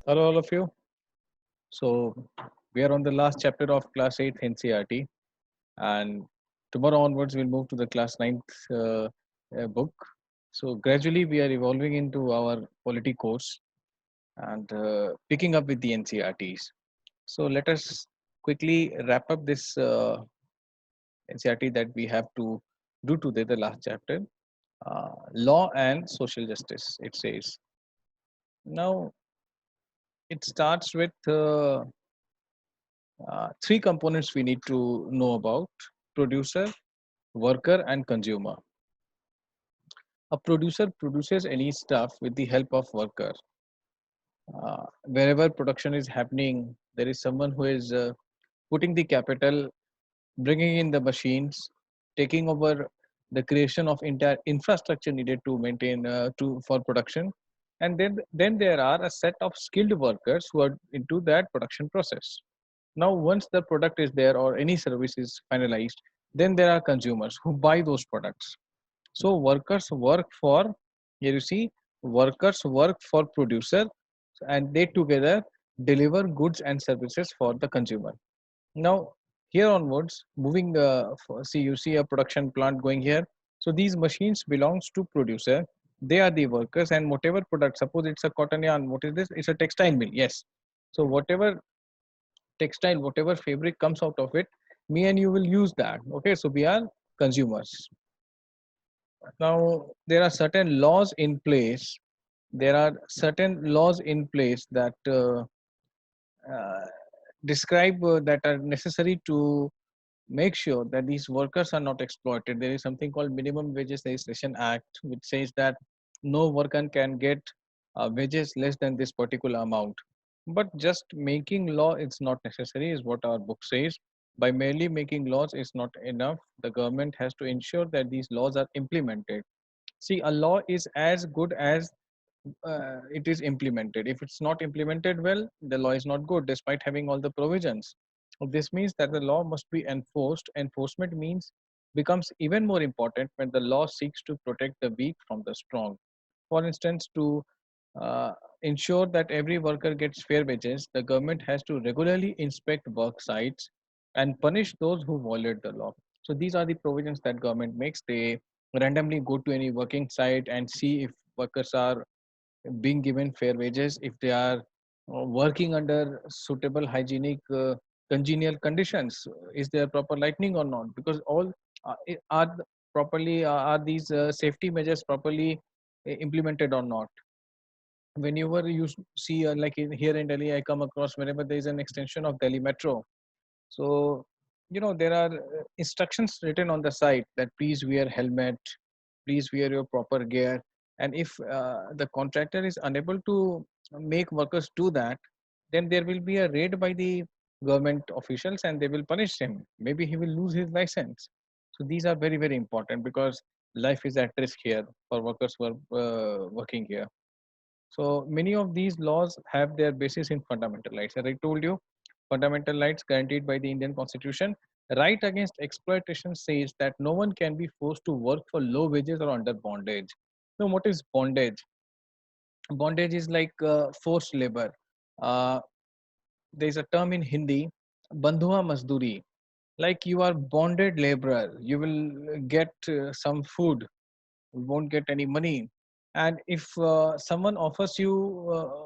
Hello, all of you. So, we are on the last chapter of Class 8 NCRT, and tomorrow onwards, we'll move to the Class 9th book. So, gradually, we are evolving into our polity course and picking up with the NCRTs. So, let us quickly wrap up this NCRT that we have to do today, the last chapter. Law and social justice, it says. Now, it starts with three components we need to know about: producer, worker, and consumer. A producer produces any stuff with the help of worker. Wherever production is happening, there is someone who is putting the capital, bringing in the machines, taking over the creation of entire infrastructure needed to maintain to for production, and then there are a set of skilled workers who are into that production process. Now, once the product is there or any service is finalized, then there are consumers who buy those products. So workers work for, here you see, workers work for producer, and they together deliver goods and services for the consumer. Now, here onwards, moving, see, you see a production plant going here. So these machines belongs to producer. They are the workers, and whatever product, suppose it's a cotton yarn, what is this? It's a textile mill. Yes. So whatever textile, whatever fabric comes out of it, me and you will use that. Okay, so we are consumers. Now there are certain laws in place. There are certain laws in place that uh, describe that are necessary to make sure that these workers are not exploited. There is something called Minimum Wages Legislation Act, which says that no worker can get wages less than this particular amount. But just making law is not necessary, is what our book says. By merely making laws is not enough. The government has to ensure that these laws are implemented. See, a law is as good as it is implemented. If it's not implemented well, the law is not good, despite having all the provisions. This means that the law must be enforced. Enforcement means becomes even more important when the law seeks to protect the weak from the strong. For instance, to uh, ensure that every worker gets fair wages, the government has to regularly inspect work sites and punish those who violate the law. So these are the provisions that government makes. They randomly go to any working site and see if workers are being given fair wages, if they are working under suitable hygienic congenial conditions, is there proper lighting or not, because all are properly are these safety measures properly implemented or not. Whenever you see like here in Delhi, I come across whenever there is an extension of Delhi Metro. So there are instructions written on the site that please wear helmet, please wear your proper gear. And if the contractor is unable to make workers do that, then there will be a raid by the government officials and they will punish him. Maybe he will lose his license. So these are very, very important because life is at risk here for workers who are working here. So many of these laws have their basis in fundamental rights. As I told you, fundamental rights guaranteed by the Indian Constitution. Right against exploitation says that no one can be forced to work for low wages or under bondage. Now, what is bondage? Bondage is like forced labor. Uh, there is a term in Hindi, bandhua mazduri. Like you are bonded laborer, you will get some food, you won't get any money. And if someone offers you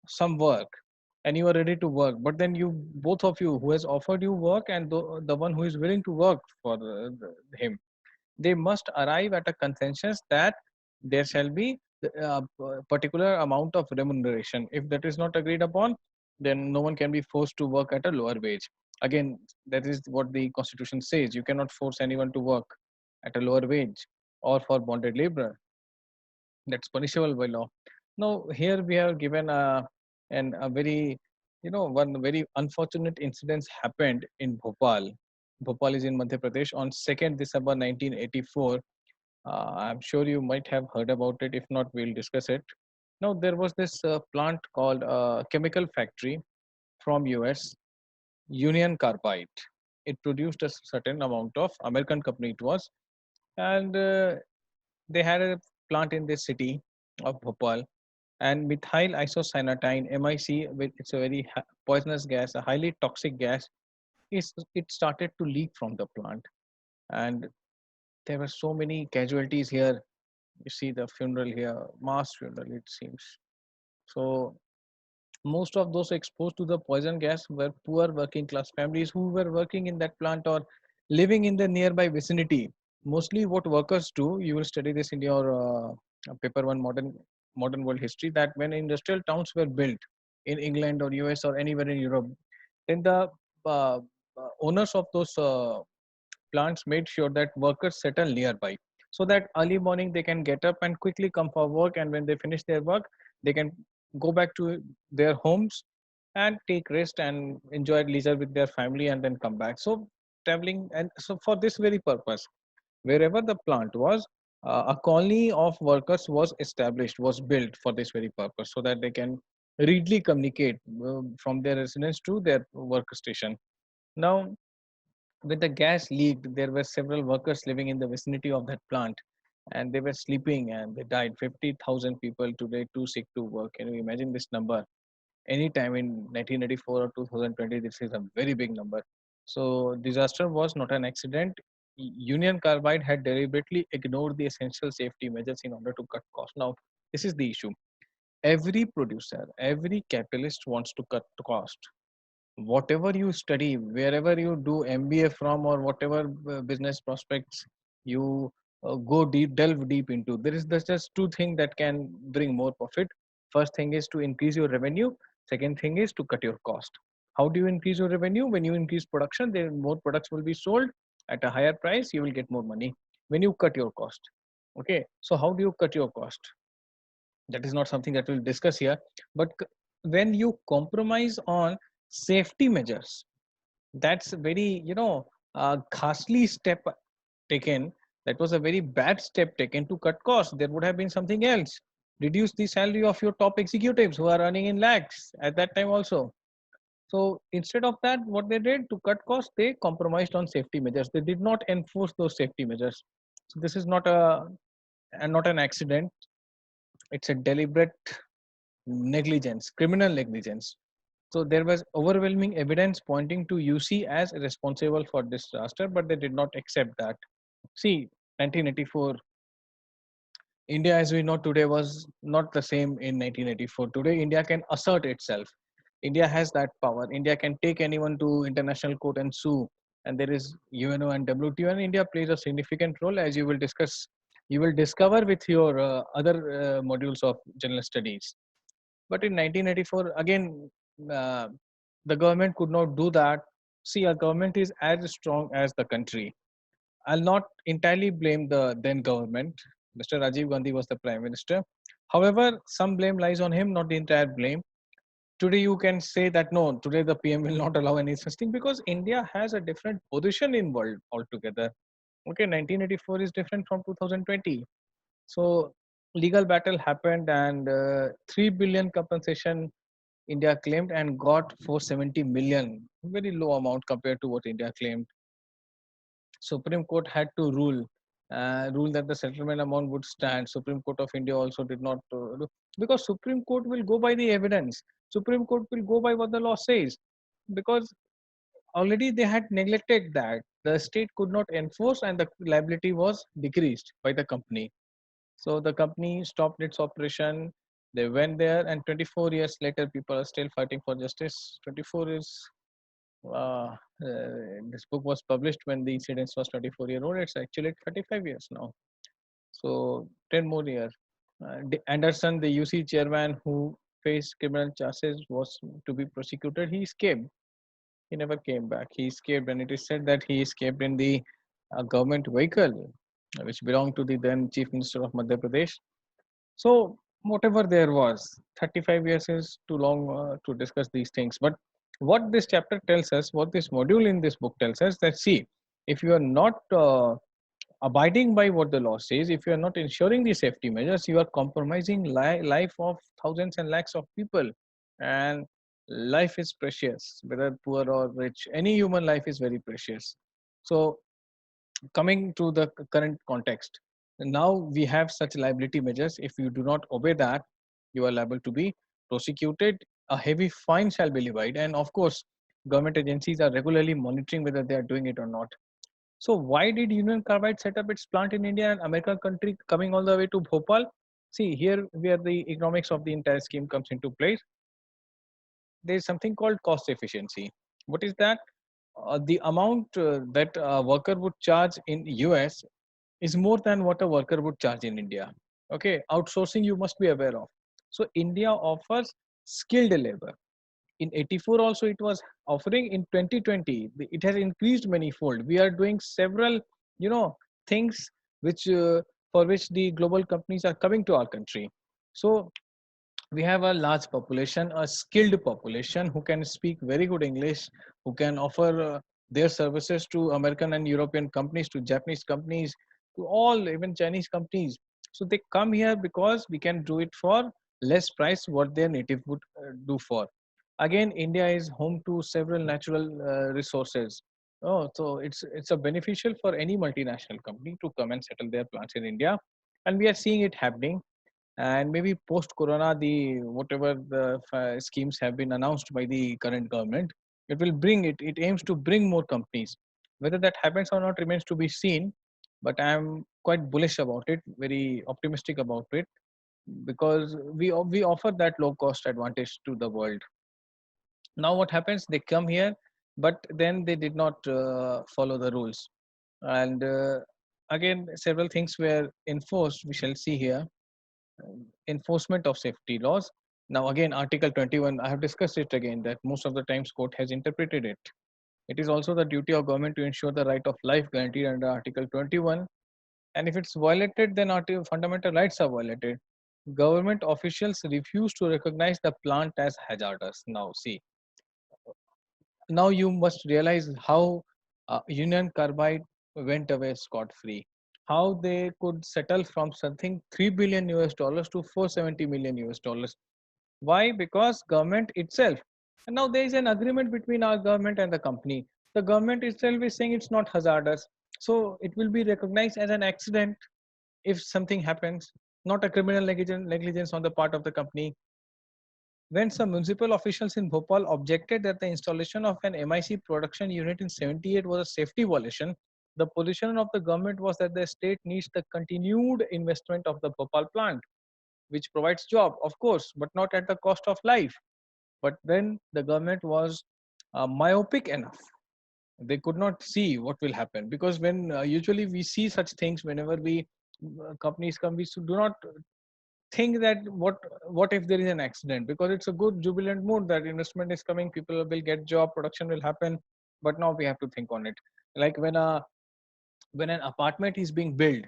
some work and you are ready to work, but then you both of you, who has offered you work and the one who is willing to work for him, they must arrive at a consensus that there shall be a particular amount of remuneration. If that is not agreed upon, then no one can be forced to work at a lower wage. Again, that is what the constitution says. You cannot force anyone to work at a lower wage or for bonded labor. That's punishable by law. Now, here we are given a very, one very unfortunate incident happened in Bhopal. Bhopal is in Madhya Pradesh on 2nd December 1984. I'm sure you might have heard about it. If not, we'll discuss it. Now, there was this plant called chemical factory from US, Union Carbide. It produced a certain amount of American company it was, and they had a plant in this city of Bhopal, And methyl isocyanatine (MIC), it's a very poisonous gas, a highly toxic gas. It started to leak from the plant, and there were so many casualties here. You see the funeral here, mass funeral, it seems. So most of those exposed to the poison gas were poor working class families who were working in that plant or living in the nearby vicinity. Mostly what workers do, you will study this in your paper one, modern world history, that when industrial towns were built in England or US or anywhere in Europe, then the uh, owners of those plants made sure that workers settle nearby, so that early morning they can get up and quickly come for work, and when they finish their work they can go back to their homes and take rest and enjoy leisure with their family and then come back. So traveling, and so for this very purpose, wherever the plant was, a colony of workers was established, was built for this very purpose, so that they can readily communicate from their residence to their workstation. Now when the gas leaked, there were several workers living in the vicinity of that plant, and they were sleeping and they died. 50,000 people today too sick to work. Can you imagine this number? Anytime in 1984 or 2020, this is a very big number. So disaster was not an accident. Union Carbide had deliberately ignored the essential safety measures in order to cut costs. Now, this is the issue. Every producer, every capitalist wants to cut cost. Whatever you study, wherever you do MBA from, or whatever business prospects you go deep, delve deep into, there's just two things that can bring more profit. First thing is to increase your revenue. Second thing is to cut your cost. How do you increase your revenue? When you increase production, then more products will be sold at a higher price. You will get more money. When you cut your cost, okay. So how do you cut your cost? That is not something that we'll discuss here. But when you compromise on safety measures, that's a very, ghastly step taken. That was a very bad step taken to cut costs. There would have been something else. Reduce the salary of your top executives who are earning in lakhs at that time also. So instead of that, what they did to cut costs, they compromised on safety measures. They did not enforce those safety measures. So this is not a and not an accident. It's a deliberate negligence, criminal negligence. So there was overwhelming evidence pointing to UC as responsible for this disaster, but they did not accept that. See, 1984, India as we know today was not the same in 1984. Today, India can assert itself. India has that power. India can take anyone to international court and sue. And there is UNO and WTO, and India plays a significant role, as you will discuss. You will discover with your other modules of general studies. But in 1984, again, uh, the government could not do that. See, a government is as strong as the country. I'll not entirely blame the then government. Mr. Rajiv Gandhi was the prime minister. However, some blame lies on him, not the entire blame. Today, you can say that no, today the PM will not allow any such thing because India has a different position in world altogether. Okay, 1984 is different from 2020. So legal battle happened, and 3 billion compensation India claimed and got 470 million. Very low amount compared to what India claimed. Supreme Court had to rule that the settlement amount would stand. Supreme Court of India also did not because Supreme Court will go by the evidence. Supreme Court will go by what the law says, because already they had neglected that. The state could not enforce, and the liability was decreased by the company. So the company stopped its operation. They went there, and 24 years later, people are still fighting for justice. 24 is uh, this book was published when the incident was 24-year old. It's actually 35 years now. So 10 more years. Anderson, the UC chairman who faced criminal charges, was to be prosecuted. He escaped. He never came back. He escaped, and it is said that he escaped in the government vehicle, which belonged to the then Chief Minister of Madhya Pradesh. So whatever there was, 35 years is too long to discuss these things. But what this chapter tells us, what this module in this book tells us, that see, if you are not abiding by what the law says, if you are not ensuring the safety measures, you are compromising life of thousands and lakhs of people. And life is precious, whether poor or rich. Any human life is very precious. So coming to the current context, now we have such liability measures. If you do not obey that, you are liable to be prosecuted. A heavy fine shall be levied, and of course, government agencies are regularly monitoring whether they are doing it or not. So why did Union Carbide set up its plant in India and American country coming all the way to Bhopal? See, here where the economics of the entire scheme comes into place, there is something called cost efficiency. What is that? The amount that a worker would charge in US is more than what a worker would charge in India. Okay, outsourcing you must be aware of. So India offers skilled labor. In 84 also it was offering. In 2020 it has increased manyfold. We are doing several, you know, things which for which the global companies are coming to our country. So we have a large population, a skilled population who can speak very good English, who can offer their services to American and European companies, to Japanese companies, to all, even Chinese companies. So they come here because we can do it for less price what their native would do for. Again, India is home to several natural resources. Oh, so it's a beneficial for any multinational company to come and settle their plants in India, and we are seeing it happening. And maybe post corona, the whatever the schemes have been announced by the current government, it aims to bring more companies. Whether that happens or not remains to be seen, but I am quite bullish about it, very optimistic about it, because we offer that low cost advantage to the world. Now what happens, they come here, but then they did not follow the rules. And again, several things were enforced, we shall see here. Enforcement of safety laws. Now again, Article 21, I have discussed it again, that most of the times court has interpreted it. It is also the duty of government to ensure the right of life guaranteed under Article 21. And if it's violated, then fundamental rights are violated. Government officials refuse to recognize the plant as hazardous. Now see, now you must realize how Union Carbide went away scot free. How they could settle from something 3 billion US dollars to 470 million US dollars. Why? Because government itself. And now there is an agreement between our government and the company. The government itself is saying it's not hazardous. So it will be recognized as an accident if something happens, not a criminal negligence on the part of the company. When some municipal officials in Bhopal objected that the installation of an MIC production unit in 78 was a safety violation, the position of the government was that the state needs the continued investment of the Bhopal plant, which provides job, of course, but not at the cost of life. But then the government was myopic enough. They could not see what will happen, because when usually we see such things, whenever we companies come, we do not think that what if there is an accident, because it's a good jubilant mood that investment is coming, people will get job, production will happen. But now we have to think on it. Like when an apartment is being built,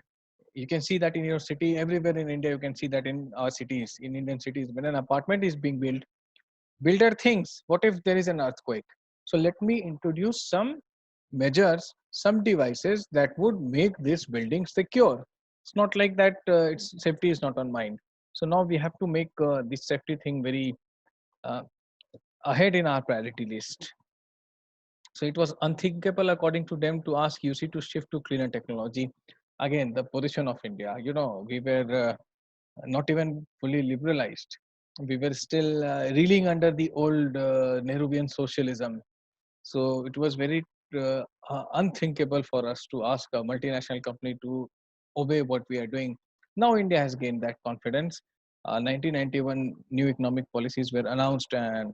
you can see that in your city, everywhere in India, you can see that in our cities, in Indian cities, when an apartment is being built, builder thinks, what if there is an earthquake? So let me introduce some measures, some devices that would make this building secure. It's not like that its safety is not on mind. So now we have to make this safety thing very uh, ahead in our priority list. So it was unthinkable, according to them, to ask UC to shift to cleaner technology. Again, the position of India, you know, we were not even fully liberalized. We were still reeling under the old Nehruvian socialism. So it was very unthinkable for us to ask a multinational company to obey what we are doing. Now India has gained that confidence. 1991 new economic policies were announced, and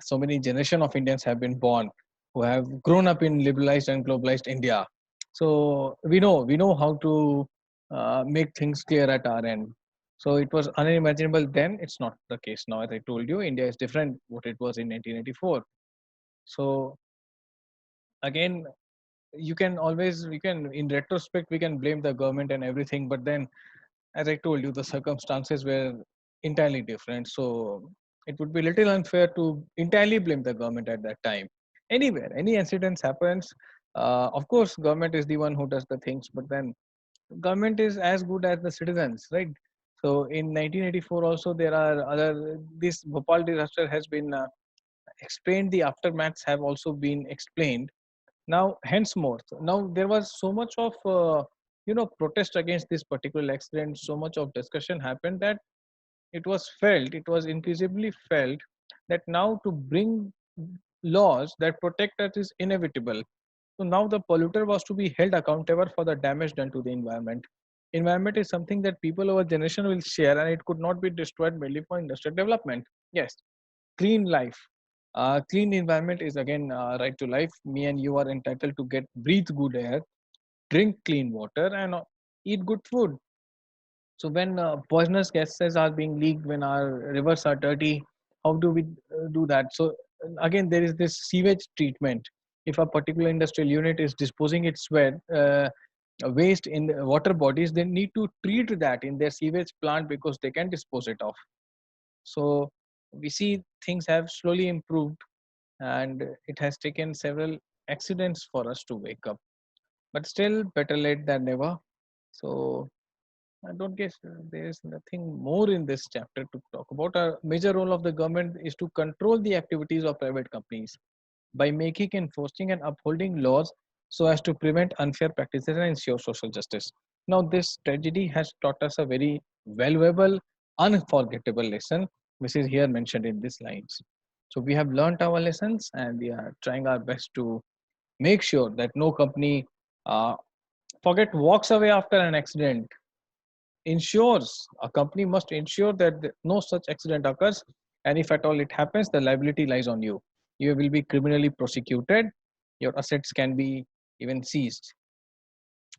so many generation of Indians have been born who have grown up in liberalized and globalized India. So we know how to make things clear at our end. So it was unimaginable then. It's not the case now. As I told you, India is different what it was in 1984. So again, you can in retrospect we can blame the government and everything, but then, as I told you, the circumstances were entirely different. So it would be little unfair to entirely blame the government at that time. Anywhere, any incidents happens, of course, government is the one who does the things, but then government is as good as the citizens, right? So in 1984 also there are other, this Bhopal disaster has been explained, the aftermaths have also been explained. Now henceforth, now there was so much of protest against this particular accident, so much of discussion happened that it was increasingly felt that now to bring laws that protect us is inevitable. So now the polluter was to be held accountable for the damage done to the environment. Environment is something that people over generation will share, and it could not be destroyed merely for industrial development. Yes, clean life. Clean environment is again right to life. Me and you are entitled to get breathe good air, drink clean water, and eat good food. So when poisonous gases are being leaked, when our rivers are dirty, how do we do that? So again, there is this sewage treatment. If a particular industrial unit is disposing its waste in the water bodies, they need to treat that in their sewage plant because they can dispose it off. So we see things have slowly improved, and it has taken several accidents for us to wake up. But still, better late than never. So I don't guess there is nothing more in this chapter to talk about. A major role of the government is to control the activities of private companies by making, enforcing, and upholding laws so as to prevent unfair practices and ensure social justice. Now, this tragedy has taught us a very valuable, unforgettable lesson, which is here mentioned in these lines. So, we have learned our lessons and we are trying our best to make sure that no company uh, forget walks away after an accident. Ensures a company must ensure that no such accident occurs, and if at all it happens, the liability lies on you. You will be criminally prosecuted, your assets can be even seized.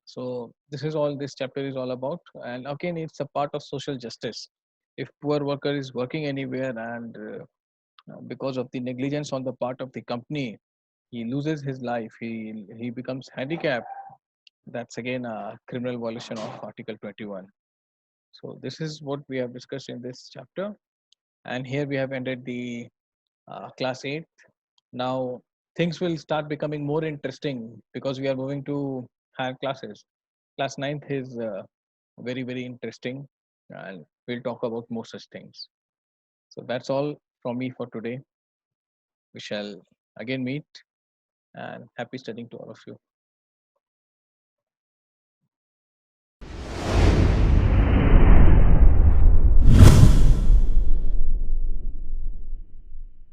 So this is all this chapter is all about, and again it's a part of social justice. If poor worker is working anywhere and because of the negligence on the part of the company, he loses his life, he becomes handicapped, that's again a criminal violation of article 21. So this is what we have discussed in this chapter, and here we have ended the class 8. Now things will start becoming more interesting because we are moving to higher classes. Class ninth is very interesting, and we'll talk about more such things. So that's all from me for today. We shall again meet, and happy studying to all of you.